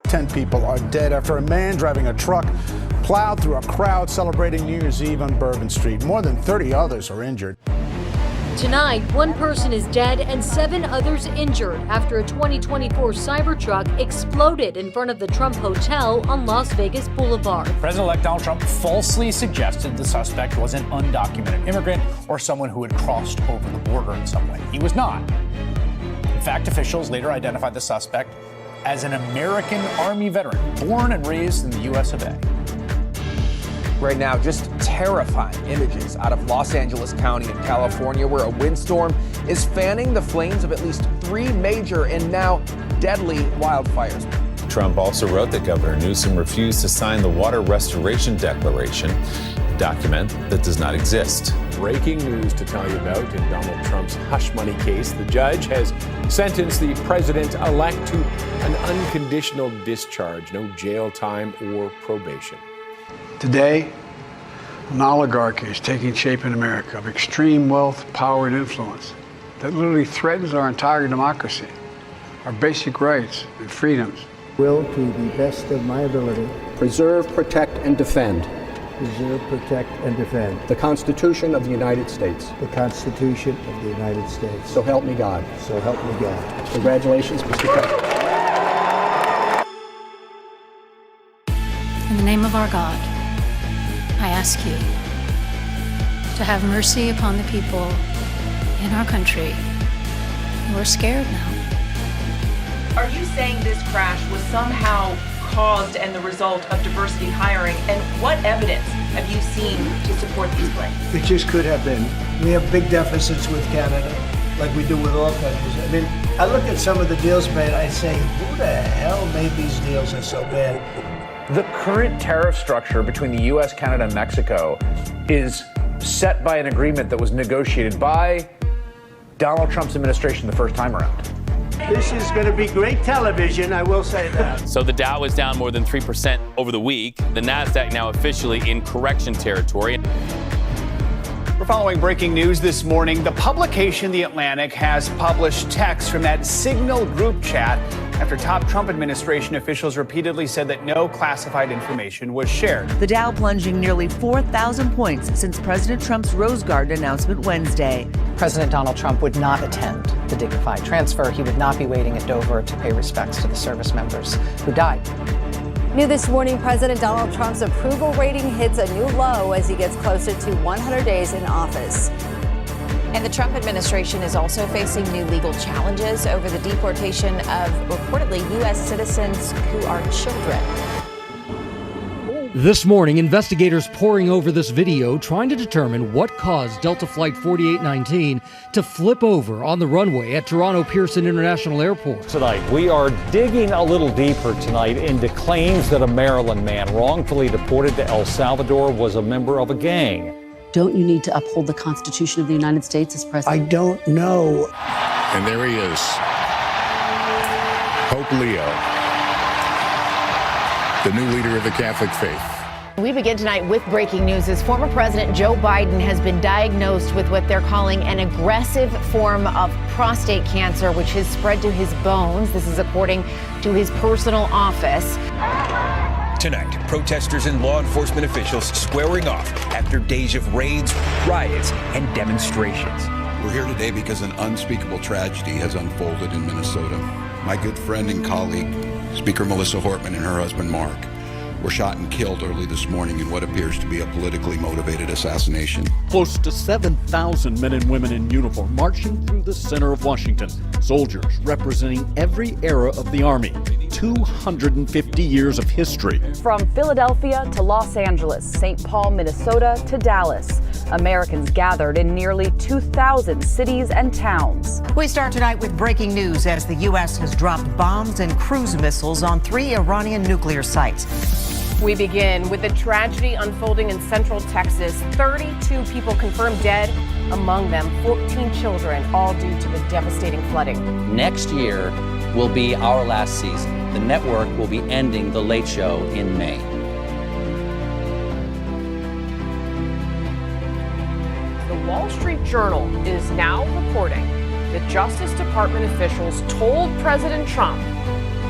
10 people are dead after a man driving a truck plowed through a crowd celebrating New Year's Eve on Bourbon Street. More than 30 others are injured. Tonight, one person is dead and 7 others injured after a 2024 Cybertruck exploded in front of the Trump Hotel on Las Vegas Boulevard. President-elect Donald Trump falsely suggested the suspect was an undocumented immigrant or someone who had crossed over the border in some way. He was not. In fact, officials later identified the suspect as an American Army veteran, born and raised in the U.S. of A. Right now, just terrifying images out of Los Angeles County in California, where a windstorm is fanning the flames of at least 3 major and now deadly wildfires. Trump also wrote that Governor Newsom refused to sign the Water Restoration Declaration, a document that does not exist. Breaking news to tell you about in Donald Trump's hush money case. The judge has sentenced the president-elect to an unconditional discharge, no jail time or probation. Today, an oligarchy is taking shape in America of extreme wealth, power, and influence that literally threatens our entire democracy, our basic rights and freedoms. Will, to the best of my ability, preserve, protect, and defend. Preserve, protect, and defend. The Constitution of the United States. The Constitution of the United States. So help me God. So help me God. Congratulations, Mr. President. In the name of our God, I ask you to have mercy upon the people in our country who are scared now. Are you saying this crash was somehow caused and the result of diversity hiring? And what evidence have you seen to support these claims? It just could have been. We have big deficits with Canada, like we do with all countries. I mean, I look at some of the deals made, I say, who the hell made these deals are so bad? The current tariff structure between the U.S., Canada, and Mexico is set by an agreement that was negotiated by Donald Trump's administration the first time around. This is going to be great television, I will say that. So the Dow was down more than 3% over the week. The NASDAQ now officially in correction territory. We're following breaking news this morning. The publication The Atlantic has published text from that Signal group chat after top Trump administration officials repeatedly said that no classified information was shared. The Dow plunging nearly 4,000 points since President Trump's Rose Garden announcement Wednesday. President Donald Trump would not attend the dignified transfer. He would not be waiting at Dover to pay respects to the service members who died. New this morning, President Donald Trump's approval rating hits a new low as he gets closer to 100 days in office. And the Trump administration is also facing new legal challenges over the deportation of reportedly U.S. citizens who are children. This morning, investigators poring over this video trying to determine what caused Delta Flight 4819 to flip over on the runway at Toronto Pearson International Airport. Tonight, we are digging a little deeper tonight into claims that a Maryland man wrongfully deported to El Salvador was a member of a gang. Don't you need to uphold the Constitution of the United States as president? I don't know. And there he is, Pope Leo, the new leader of the Catholic faith. We begin tonight with breaking news as former President Joe Biden has been diagnosed with what they're calling an aggressive form of prostate cancer, which has spread to his bones. This is according to his personal office. Tonight, protesters and law enforcement officials squaring off after days of raids, riots, and demonstrations. We're here today because an unspeakable tragedy has unfolded in Minnesota. My good friend and colleague, Speaker Melissa Hortman, and her husband Mark were shot and killed early this morning in what appears to be a politically motivated assassination. Close to 7,000 men and women in uniform marching through the center of Washington. Soldiers representing every era of the Army. 250 years of history. From Philadelphia to Los Angeles, St. Paul, Minnesota to Dallas, Americans gathered in nearly 2,000 cities and towns. We start tonight with breaking news as the U.S. has dropped bombs and cruise missiles on 3 Iranian nuclear sites. We begin with the tragedy unfolding in central Texas. 32 people confirmed dead, among them 14 children, all due to the devastating flooding. Next year will be our last season. The network will be ending The Late Show in May. The Wall Street Journal is now reporting that Justice Department officials told President Trump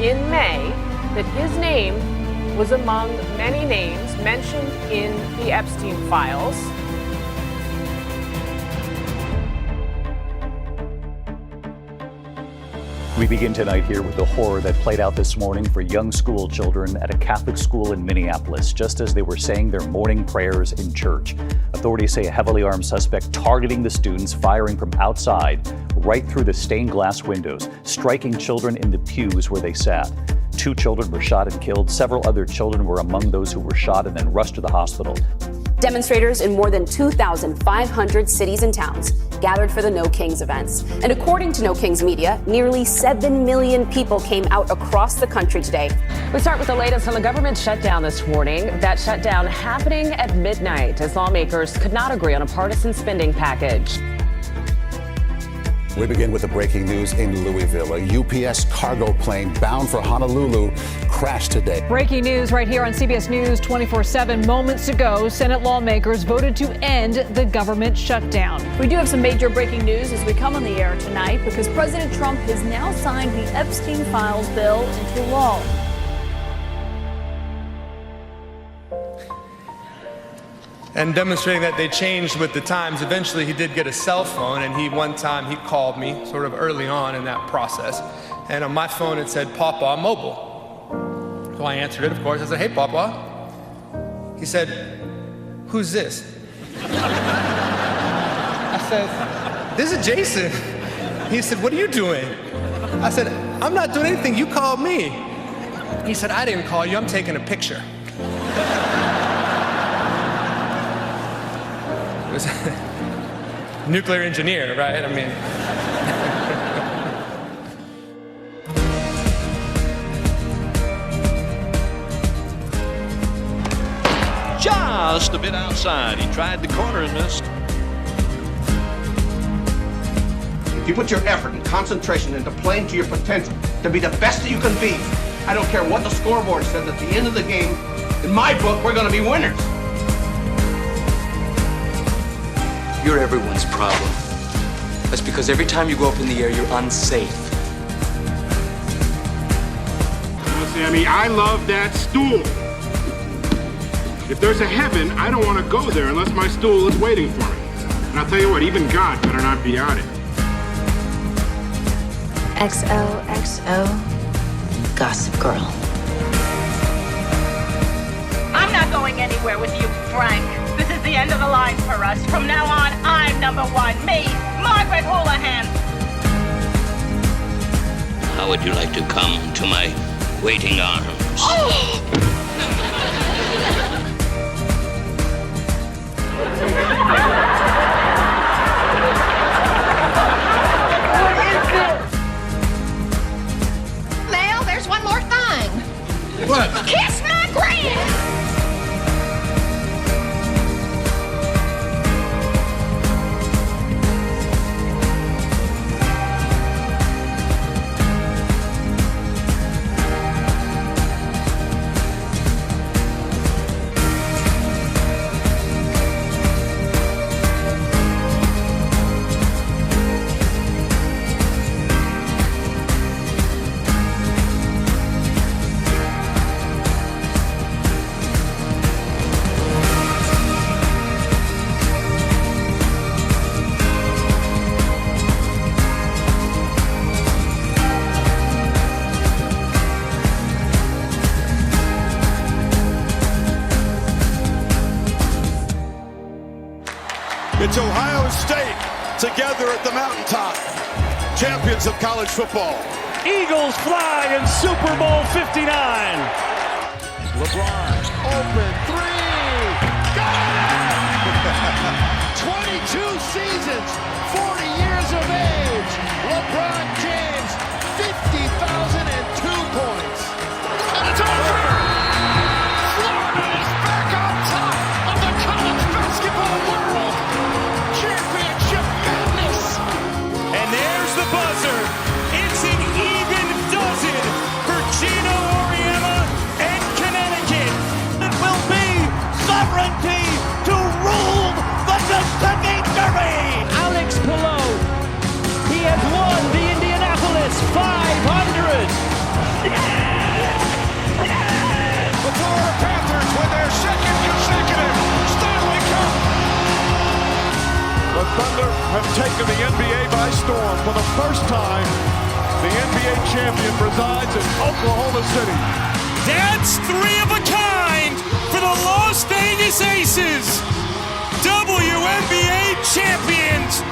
in May that his name was among many names mentioned in the Epstein files. We begin tonight here with the horror that played out this morning for young school children at a Catholic school in Minneapolis, just as they were saying their morning prayers in church. Authorities say a heavily armed suspect targeting the students, firing from outside right through the stained glass windows, striking children in the pews where they sat. 2 children were shot and killed. Several other children were among those who were shot and then rushed to the hospital. Demonstrators in more than 2,500 cities and towns gathered for the No Kings events. And according to No Kings Media, nearly 7 million people came out across the country today. We start with the latest on the government shutdown this morning. That shutdown happening at midnight as lawmakers could not agree on a partisan spending package. We begin with the breaking news in Louisville. A UPS cargo plane bound for Honolulu crashed today. Breaking news right here on CBS News 24/7. Moments ago, Senate lawmakers voted to end the government shutdown. We do have some major breaking news as we come on the air tonight because President Trump has now signed the Epstein Files bill into law. And demonstrating that they changed with the times, eventually he did get a cell phone, and one time he called me sort of early on in that process. And on my phone it said, "Papa Mobile." So I answered it, of course. I said, "Hey, Papa." He said, "Who's this?" I said, "This is Jason." He said, "What are you doing?" I said, "I'm not doing anything. You called me." He said, "I didn't call you. I'm taking a picture." Nuclear engineer, right? I mean. Just a bit outside. He tried the corner and missed. If you put your effort and concentration into playing to your potential, to be the best that you can be, I don't care what the scoreboard says at the end of the game, in my book, we're going to be winners. You're everyone's problem. That's because every time you go up in the air, you're unsafe. Sammy, I love that stool. If there's a heaven, I don't want to go there unless my stool is waiting for me. And I'll tell you what, even God better not be on it. XOXO, Gossip Girl. I'm not going anywhere with you, Frank. This is the end of the line for us. From now on, I'm number one. Me, Margaret Houlihan. How would you like to come to my waiting arms? Oh! Lale, there's one more thing. What? Kiss my grand! It's Ohio State together at the mountaintop, champions of college football. Eagles fly in Super Bowl 59. LeBron, open three, got it! 22 seasons, 40 years of age. LeBron James, 50,002 points. And it's over! Florida is back on top of the college basketball world. Championship madness. And there's the buzzer. It's an even dozen for Gino Auriemma and Connecticut. It will be sovereignty to rule the Kentucky Derby. Alex have taken the NBA by storm. For the first time, the NBA champion resides in Oklahoma City. That's three of a kind for the Las Vegas Aces. WNBA champions